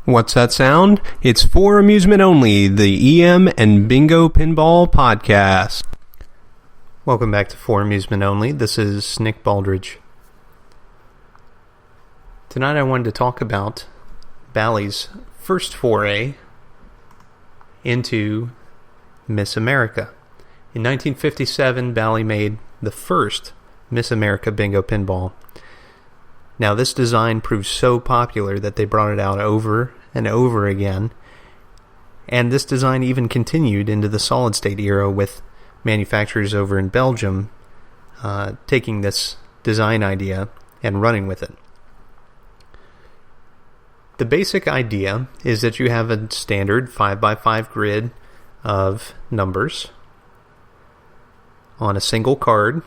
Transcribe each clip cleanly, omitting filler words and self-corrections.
What's that sound? It's For Amusement Only, the EM and Bingo Pinball Podcast. Welcome back to For Amusement Only. This is Nick Baldridge. Tonight I wanted to talk about Bally's first foray into Miss America. In 1957, Bally made the first Miss America Bingo Pinball. Now, this design proved so popular that they brought it out over and over again, and this design even continued into the solid-state era with manufacturers over in Belgium taking this design idea and running with it. The basic idea is that you have a standard 5x5 grid of numbers on a single card,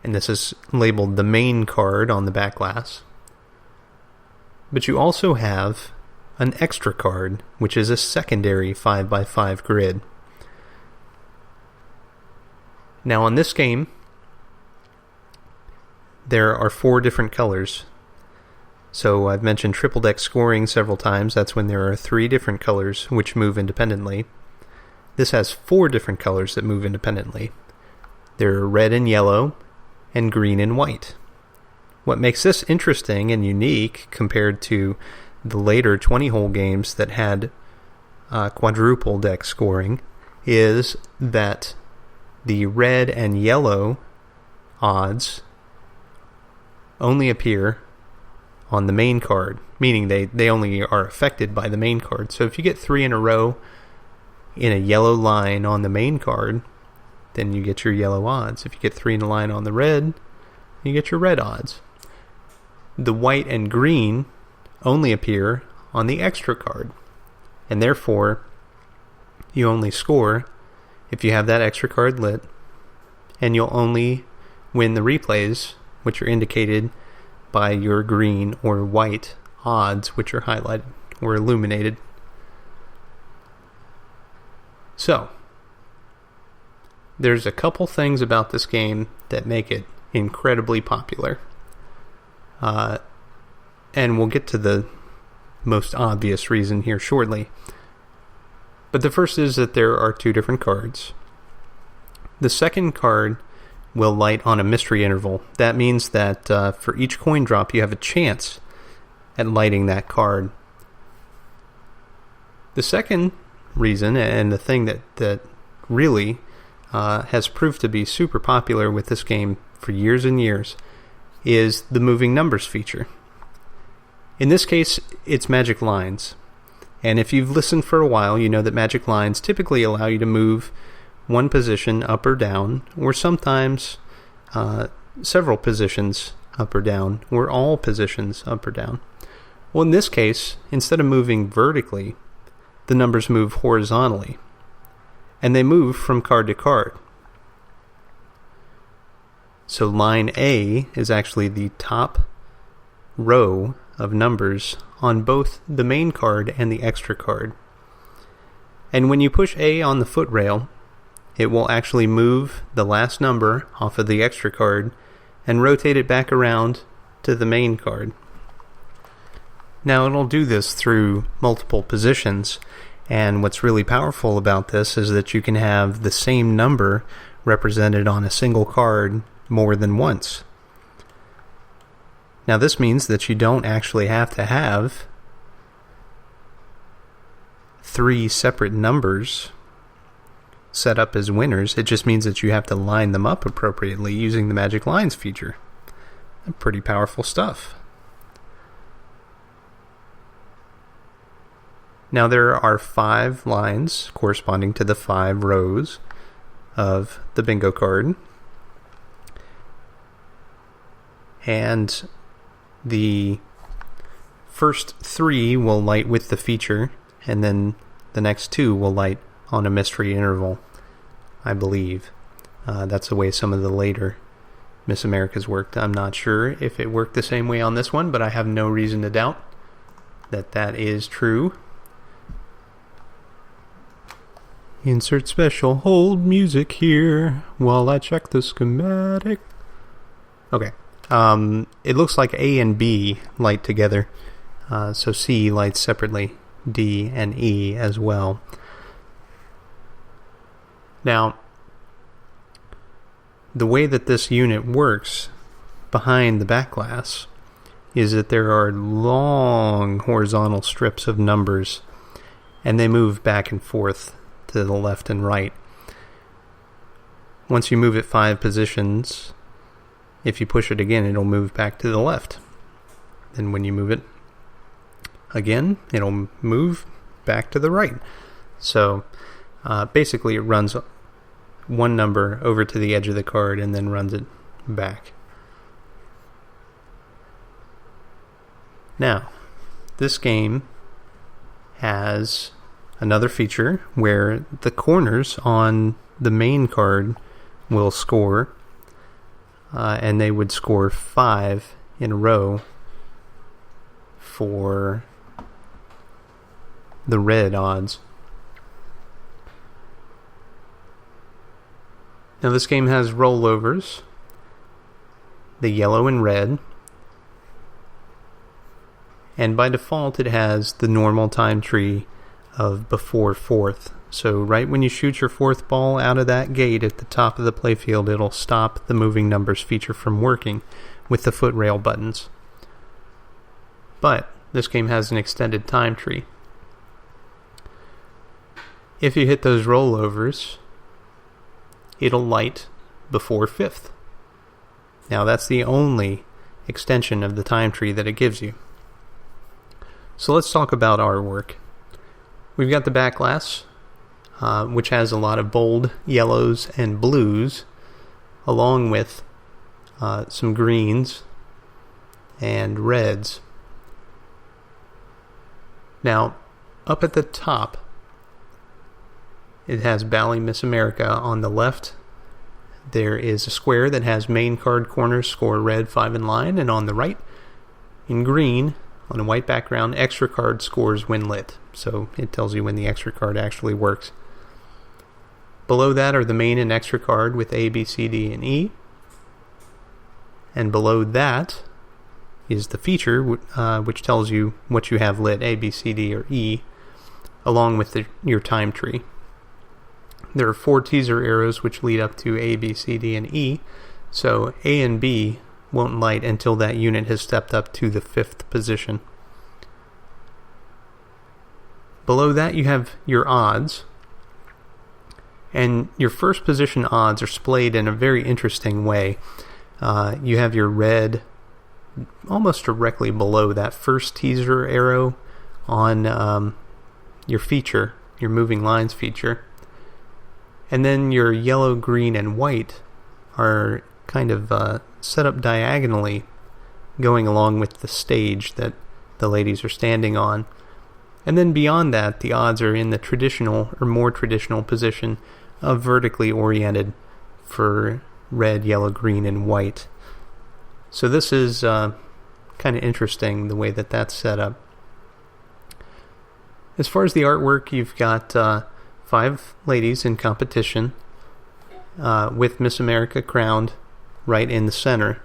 and this is labeled the main card on the back glass. But you also have an extra card, which is a secondary 5x5 grid. Now on this game, there are 4 different colors. So I've mentioned triple deck scoring several times. That's when there are 3 different colors which move independently. This has 4 different colors that move independently. They're red and yellow, and green and white. What makes this interesting and unique compared to the later 20-hole games that had quadruple deck scoring is that the red and yellow odds only appear on the main card, meaning they only are affected by the main card. So if you get 3 in a row in a yellow line on the main card, then you get your yellow odds. If you get 3 in a line on the red, you get your red odds. The white and green only appear on the extra card, and therefore you only score if you have that extra card lit, and you'll only win the replays, which are indicated by your green or white odds, which are highlighted or illuminated. So, there's a couple things about this game that make it incredibly popular. And we'll get to the most obvious reason here shortly. But the first is that there are 2 different cards. The second card will light on a mystery interval. That means that for each coin drop, you have a chance at lighting that card. The second reason, and the thing that really has proved to be super popular with this game for years and years, is the moving numbers feature. In this case, it's magic lines. And if you've listened for a while, you know that magic lines typically allow you to move one position up or down, or sometimes several positions up or down, or all positions up or down. Well, in this case, instead of moving vertically, the numbers move horizontally, and they move from card to card. So line A is actually the top row of numbers on both the main card and the extra card. And when you push A on the foot rail, it will actually move the last number off of the extra card and rotate it back around to the main card. Now it'll do this through multiple positions, and what's really powerful about this is that you can have the same number represented on a single card more than once. Now this means that you don't actually have to have 3 separate numbers set up as winners. It just means that you have to line them up appropriately using the magic lines feature. Pretty powerful stuff. Now there are 5 lines corresponding to the 5 rows of the bingo card. And the first 3 will light with the feature, and then the next 2 will light on a mystery interval, I believe. That's the way some of the later Miss Americas worked. I'm not sure if it worked the same way on this one, but I have no reason to doubt that is true. Insert special hold music here while I check the schematic. Okay. It looks like A and B light together So C lights separately, D and E as well. Now, the way that this unit works behind the back glass is that there are long horizontal strips of numbers, and they move back and forth to the left and right. Once you move it 5 positions, if you push it again, it'll move back to the left. And when you move it again, it'll move back to the right. So basically it runs one number over to the edge of the card and then runs it back. Now, this game has another feature where the corners on the main card will score, and they would score 5 in a row for the red odds. Now this game has rollovers, the yellow and red, and by default it has the normal time tree of before 4th. So right when you shoot your 4th ball out of that gate at the top of the playfield, it'll stop the moving numbers feature from working with the foot rail buttons. But this game has an extended time tree. If you hit those rollovers, it'll light before 5th. Now that's the only extension of the time tree that it gives you. So let's talk about artwork. We've got the back glass, which has a lot of bold yellows and blues, along with some greens and reds. Now, up at the top, it has Bally Miss America on the left. There is a square that has main card corners score red 5 in line, and on the right, in green, on a white background, extra card scores when lit. So it tells you when the extra card actually works. Below that are the main and extra card with A, B, C, D, and E. And below that is the feature, which tells you what you have lit, A, B, C, D, or E, along with your time tree. There are 4 teaser arrows which lead up to A, B, C, D, and E, so A and B won't light until that unit has stepped up to the 5th position. Below that you have your odds, and your first position odds are splayed in a very interesting way. You have your red almost directly below that first teaser arrow on your feature, your moving lines feature. And then your yellow, green, and white are kind of set up diagonally, going along with the stage that the ladies are standing on. And then beyond that, the odds are in the traditional or more traditional position of vertically oriented for red, yellow, green, and white. So this is kind of interesting the way that that's set up. As far as the artwork, you've got 5 ladies in competition with Miss America crowned right in the center.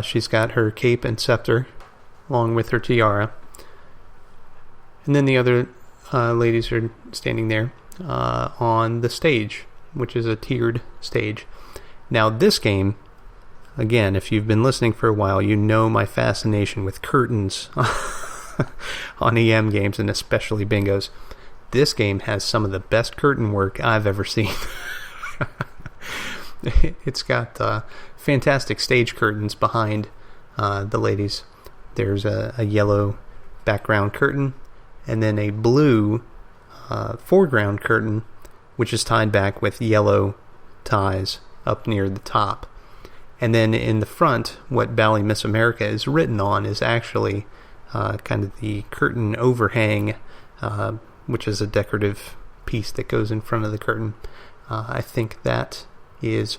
She's got her cape and scepter along with her tiara. And then the other ladies are standing there on the stage, which is a tiered stage. Now this game, again, if you've been listening for a while, you know my fascination with curtains on EM games, and especially bingos. This game has some of the best curtain work I've ever seen. It's got fantastic stage curtains behind the ladies. There's a yellow background curtain, and then a blue foreground curtain, which is tied back with yellow ties up near the top. And then in the front, what Bally Miss America is written on is actually kind of the curtain overhang, which is a decorative piece that goes in front of the curtain. I think that is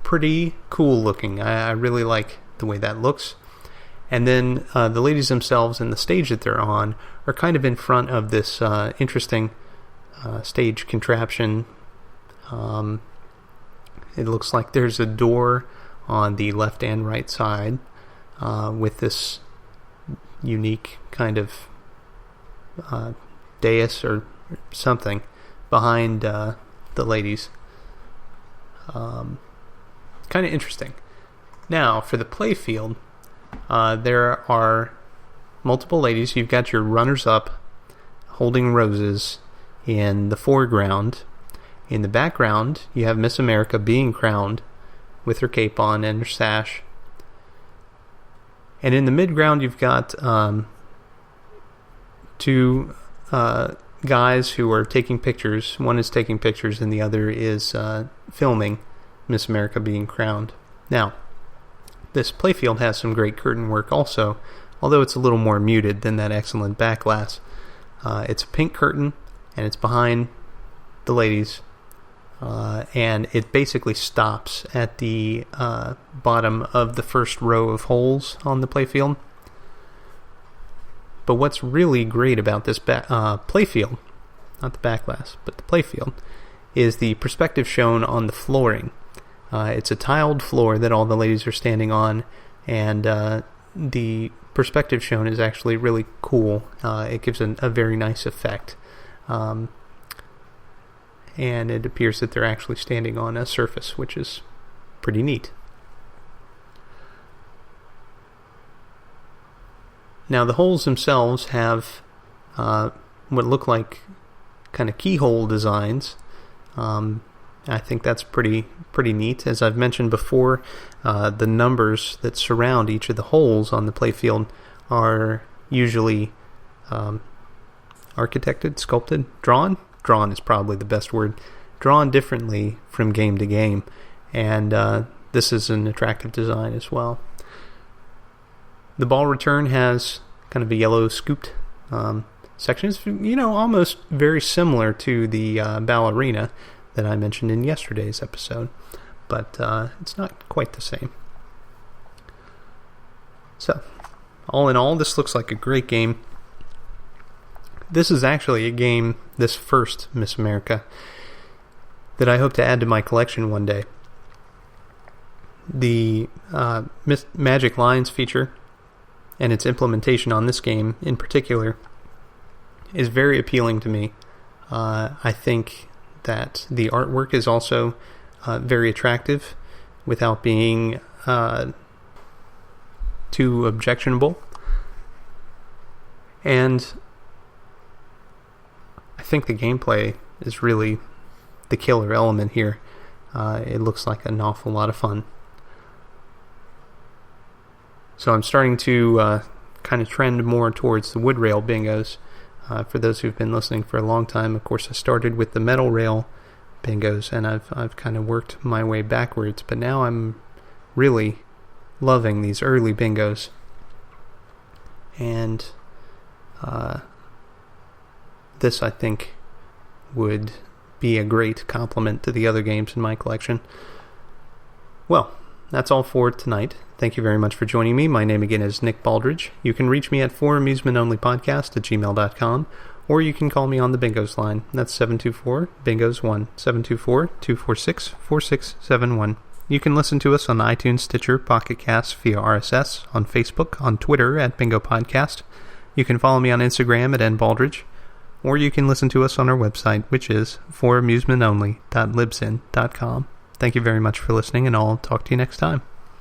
pretty cool looking. I really like the way that looks. And then the ladies themselves and the stage that they're on are kind of in front of this interesting stage contraption. It looks like there's a door on the left and right side with this unique kind of dais or something behind the ladies. Kind of interesting. Now, for the play field, there are multiple ladies. You've got your runners-up holding roses in the foreground. In the background, you have Miss America being crowned with her cape on and her sash. And in the midground, you've got two guys who are taking pictures. One is taking pictures and the other is filming Miss America being crowned. Now, this playfield has some great curtain work also, although it's a little more muted than that excellent backglass. It's a pink curtain, and it's behind the ladies, and it basically stops at the bottom of the first row of holes on the playfield. But what's really great about this playfield, not the backglass, but the playfield, is the perspective shown on the flooring. It's a tiled floor that all the ladies are standing on, and the perspective shown is actually really cool. It gives a very nice effect. And it appears that they're actually standing on a surface, which is pretty neat. Now, the holes themselves have what look like kind of keyhole designs. I think that's pretty neat. As I've mentioned before, the numbers that surround each of the holes on the playfield are usually architected, sculpted, drawn. Drawn is probably the best word. Drawn differently from game to game, and this is an attractive design as well. The ball return has kind of a yellow scooped section. It's, almost very similar to the ballerina that I mentioned in yesterday's episode, but it's not quite the same. So, all in all, this looks like a great game. This is actually a game, this first Miss America, that I hope to add to my collection one day. The Magic Lines feature and its implementation on this game in particular is very appealing to me. I think that the artwork is also very attractive without being too objectionable. And I think the gameplay is really the killer element here. It looks like an awful lot of fun. So I'm starting to kind of trend more towards the wood rail bingos. For those who've been listening for a long time, of course, I started with the metal rail bingos, and I've kind of worked my way backwards. But now I'm really loving these early bingos, and this, I think, would be a great complement to the other games in my collection. Well, that's all for tonight. Thank you very much for joining me. My name again is Nick Baldridge. You can reach me at foramusementonlypodcast@gmail.com, or you can call me on the Bingos line. That's 724-BINGOS1, 724-246-4671. You can listen to us on iTunes, Stitcher, Pocket Casts, via RSS, on Facebook, on Twitter at Bingo Podcast. You can follow me on Instagram at nbaldridge, or you can listen to us on our website, which is foramusementonly.libsyn.com. Thank you very much for listening, and I'll talk to you next time.